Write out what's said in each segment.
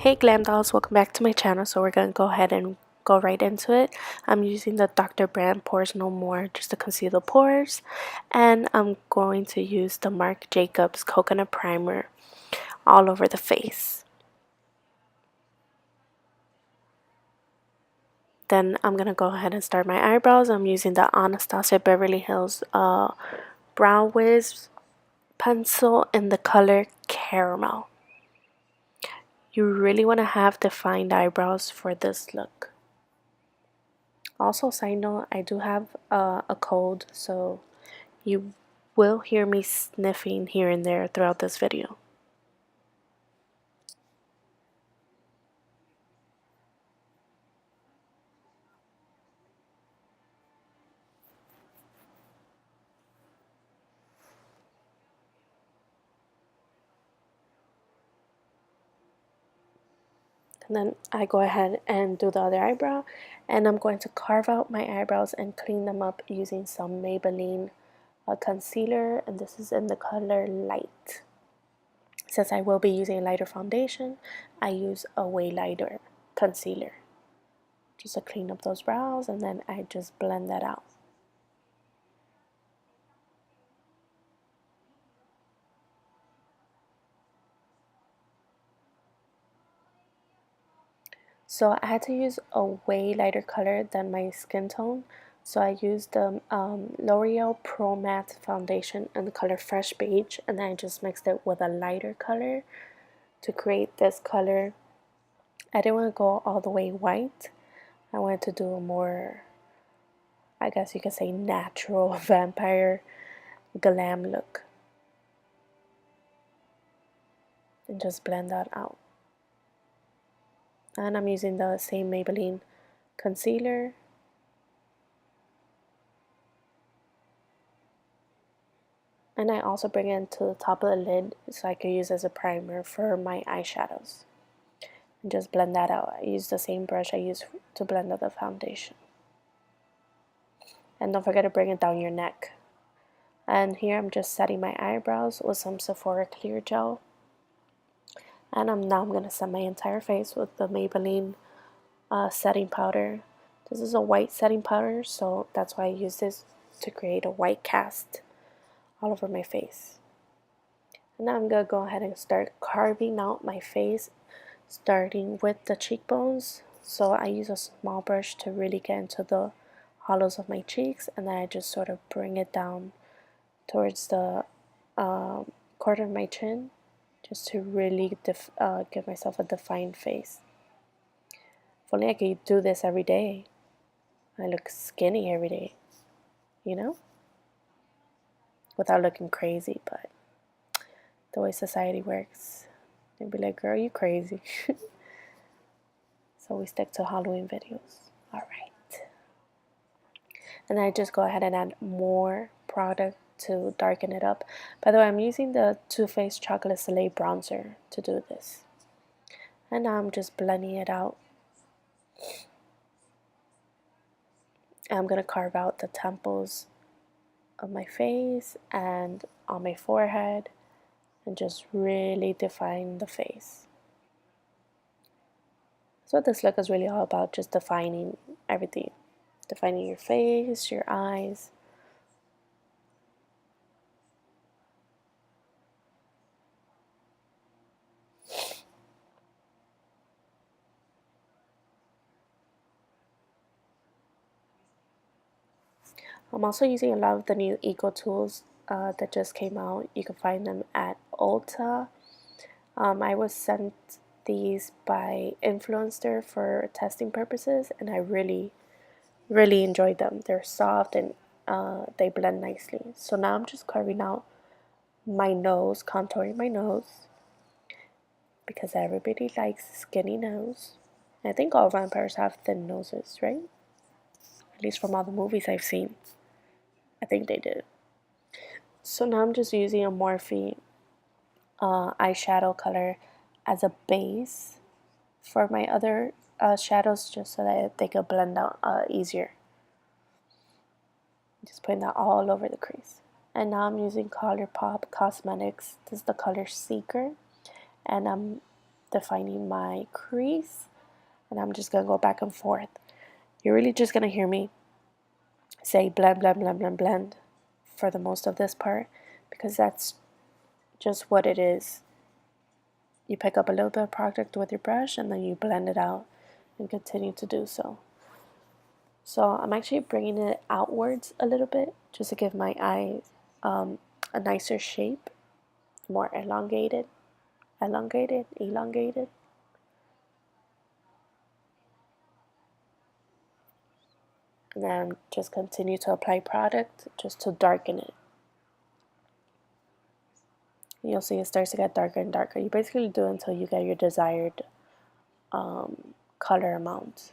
Hey Glam dolls, welcome back to my channel. So we're going to go ahead and go right into it. I'm using the Dr. Brandt Pores No More just to conceal the pores. And I'm going to use the Marc Jacobs Coconut Primer all over the face. Then I'm going to go ahead and start my eyebrows. I'm using the Anastasia Beverly Hills Brow Wiz pencil in the color Caramel. You really want to have defined eyebrows for this look. Also, side note, I do have a cold, so you will hear me sniffing here and there throughout this video. And then I go ahead and do the other eyebrow, and I'm going to carve out my eyebrows and clean them up using some Maybelline concealer, and this is in the color Light. Since I will be using a lighter foundation, I use a way lighter concealer just to clean up those brows, and then I just blend that out. So I had to use a way lighter color than my skin tone. So I used the L'Oreal Pro Matte Foundation in the color Fresh Beige, and then I just mixed it with a lighter color to create this color. I didn't want to go all the way white. I wanted to do a more, I guess you could say, natural vampire glam look. And just blend that out. And I'm using the same Maybelline concealer. And I also bring it to the top of the lid so I can use as a primer for my eyeshadows. And just blend that out. I use the same brush I use to blend out the foundation. And don't forget to bring it down your neck. And here I'm just setting my eyebrows with some Sephora clear gel. And now I'm going to set my entire face with the Maybelline setting powder. This is a white setting powder, so that's why I use this to create a white cast all over my face. And now I'm going to go ahead and start carving out my face, starting with the cheekbones. So I use a small brush to really get into the hollows of my cheeks, and then I just sort of bring it down towards the corner of my chin, just to really give myself a defined face. If only I could do this every day. I look skinny every day, you know? Without looking crazy, but the way society works, they'd be like, girl, you crazy. So we stick to Halloween videos. Alright. And I just go ahead and add more product to darken it up. By the way, I'm using the Too Faced Chocolate Soleil bronzer to do this. And now I'm just blending it out. I'm going to carve out the temples of my face and on my forehead and just really define the face. So this look is really all about just defining everything. Defining your face, your eyes. I'm also using a lot of the new eco tools that just came out. You can find them at Ulta. I was sent these by Influencer for testing purposes, and I really enjoyed them. They're soft and they blend nicely. So now I'm just carving out my nose, contouring my nose, because everybody likes skinny nose. I think all vampires have thin noses, right? At least from all the movies I've seen. I think they did. So now I'm just using a Morphe eyeshadow color as a base for my other shadows, just so that they could blend out easier. Just putting that all over the crease. And now I'm using Colourpop Cosmetics. This is the color Seeker, and I'm defining my crease, and I'm just going to go back and forth. You're really just going to hear me say blend, blend, blend, blend, blend for the most of this part, because that's just what it is. You pick up a little bit of product with your brush and then you blend it out and continue to do so. So I'm actually bringing it outwards a little bit just to give my eyes a nicer shape, more elongated. Elongated. And then just continue to apply product just to darken it. You'll see it starts to get darker and darker. You basically do it until you get your desired color amount.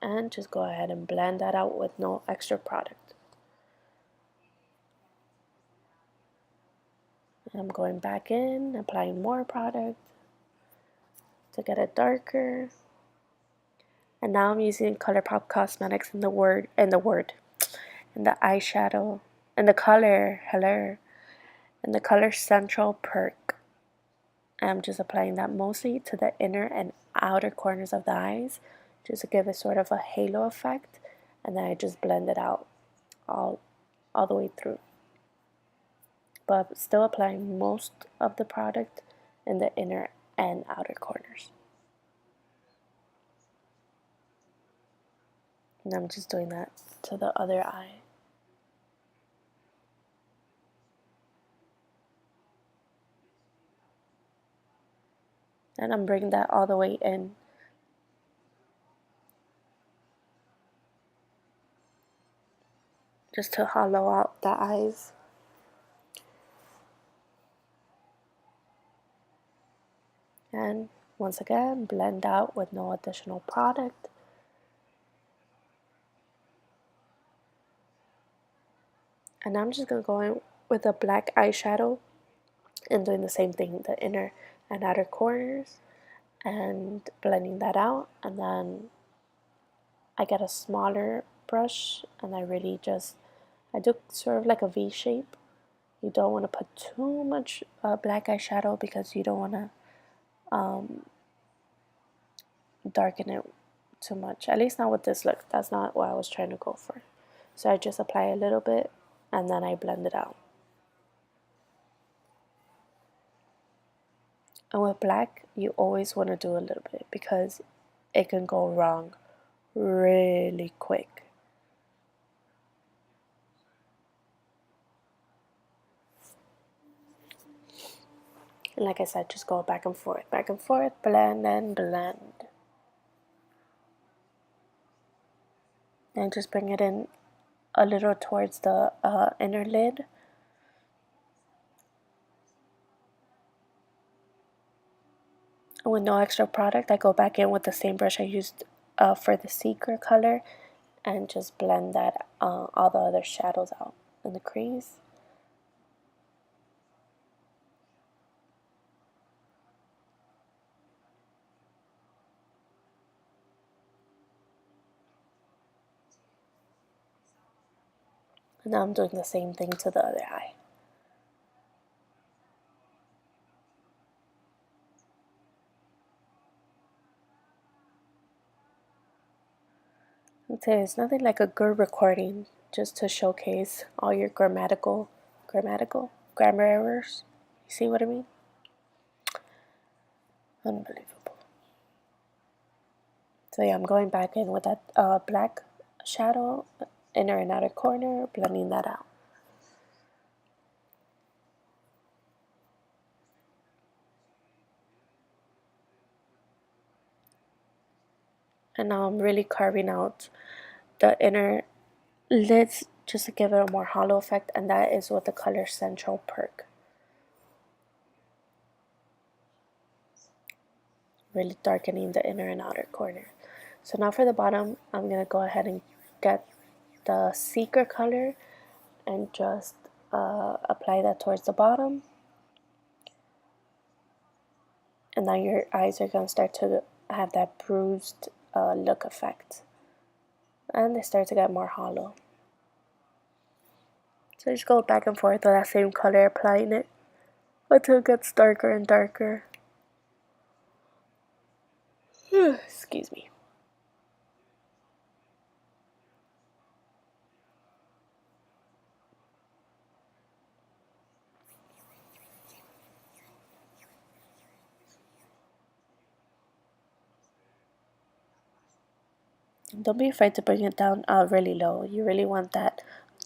And just go ahead and blend that out with no extra product. And I'm going back in, applying more product to get it darker. And now I'm using Colourpop Cosmetics in the eyeshadow, and the color, and the color Central Perk. I'm just applying that mostly to the inner and outer corners of the eyes, just to give it sort of a halo effect, and then I just blend it out all the way through. But still applying most of the product in the inner and outer corners. And I'm just doing that to the other eye. And I'm bringing that all the way in. Just to hollow out the eyes. And once again, blend out with no additional product. And I'm just going to go in with a black eyeshadow and doing the same thing, the inner and outer corners, and blending that out. And then I get a smaller brush and I do sort of like a V shape. You don't want to put too much black eyeshadow because you don't want to darken it too much. At least not with this look. That's not what I was trying to go for. So I just apply a little bit and then I blend it out. And with black, you always want to do a little bit because it can go wrong really quick. And like I said, just go back and forth, blend and blend. And just bring it in a little towards the inner lid. And with no extra product, I go back in with the same brush I used for the secret color and just blend that all the other shadows out in the crease. And now I'm doing the same thing to the other eye. I'd say it's nothing like a good recording just to showcase all your grammar errors. You see what I mean? Unbelievable. So yeah, I'm going back in with that black shadow, inner and outer corner, blending that out. And now I'm really carving out the inner lids just to give it a more hollow effect, and that is with the color Central Perk. Really darkening the inner and outer corner. So now for the bottom, I'm going to go ahead and get the secret color and just apply that towards the bottom. And now your eyes are going to start to have that bruised look effect. And they start to get more hollow. So So I just go back and forth with that same color, applying it until it gets darker and darker. Excuse me. Don't be afraid to bring it down really low. You really want that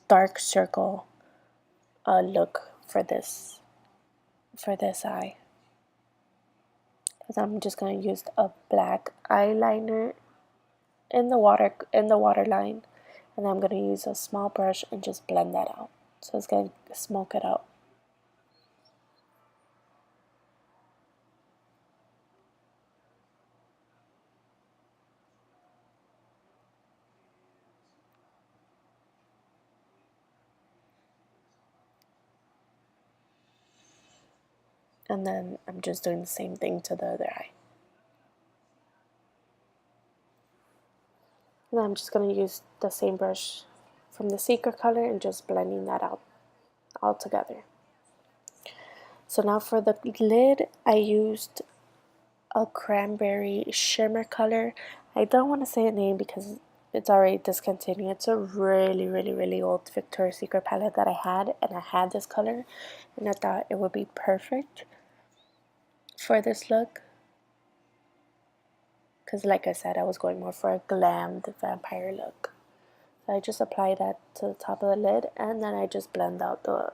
dark circle look for this eye. Because I'm just going to use a black eyeliner in the waterline, and I'm going to use a small brush and just blend that out. So it's going to smoke it out. And then I'm just doing the same thing to the other eye. And I'm just going to use the same brush from the Secret color and just blending that out all together. So now for the lid, I used a cranberry shimmer color. I don't want to say a name because it's already discontinued. It's a really old Victoria's Secret palette that I had, and I had this color, and I thought it would be perfect for this look. Because like I said, I was going more for a glammed vampire look. So I just apply that to the top of the lid, and then I just blend out the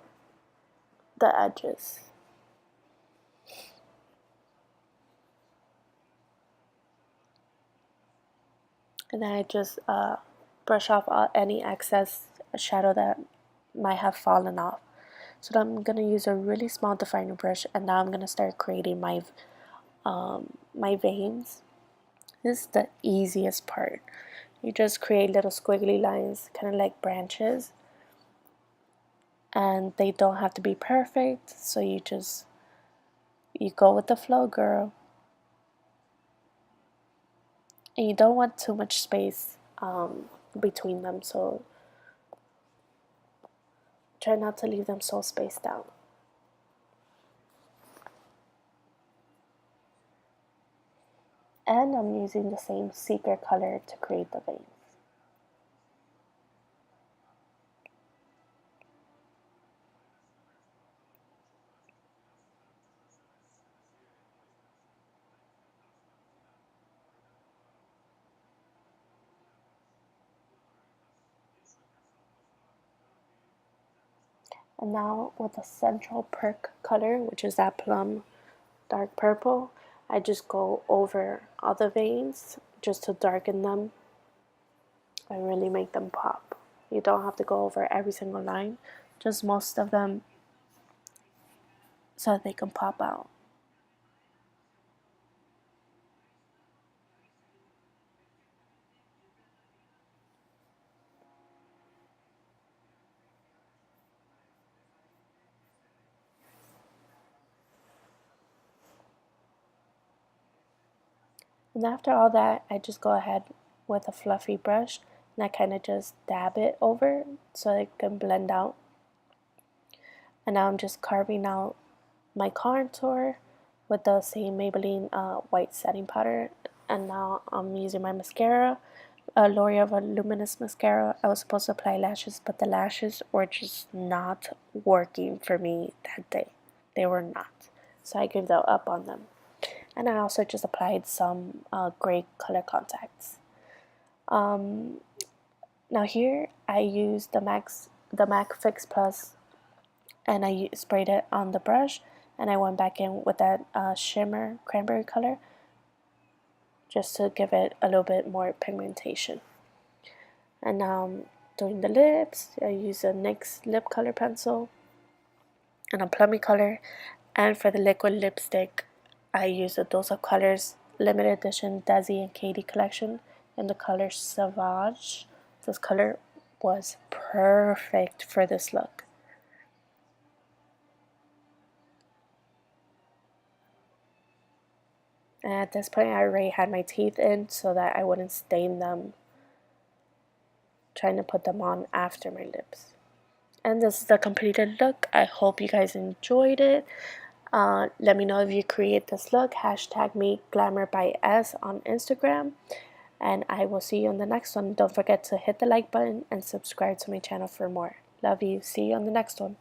edges. And then I just brush off any excess shadow that might have fallen off. So I'm going to use a really small definer brush, and now I'm going to start creating my veins. This is the easiest part. You just create little squiggly lines, kind of like branches, and they don't have to be perfect, so you go with the flow, girl. And you don't want too much space between them, so try not to leave them so spaced out. And I'm using the same Secret color to create the veins. And now with the central Perk color, which is that plum dark purple, I just go over all the veins just to darken them and really make them pop. You don't have to go over every single line, just most of them so that they can pop out. And after all that, I just go ahead with a fluffy brush and I kind of just dab it over so it can blend out. And now I'm just carving out my contour with the same Maybelline white setting powder. And now I'm using my mascara, L'Oreal Voluminous Mascara. I was supposed to apply lashes, but the lashes were just not working for me that day. They were not. So I gave up on them. And I also just applied some gray color contacts. Now here I used the MAC Fix Plus, and I sprayed it on the brush, and I went back in with that shimmer cranberry color just to give it a little bit more pigmentation. And now I'm doing the lips. I use a NYX lip color pencil and a plummy color, and for the liquid lipstick I used a Dose of Colors limited edition DesixKaty collection in the color Savagè. This color was perfect for this look. And at this point I already had my teeth in so that I wouldn't stain them trying to put them on after my lips. And this is the completed look. I hope you guys enjoyed it. Let me know if you create this look. Hashtag me glamour by S on Instagram. And I will see you on the next one. Don't forget to hit the like button and subscribe to my channel for more. Love you. See you on the next one.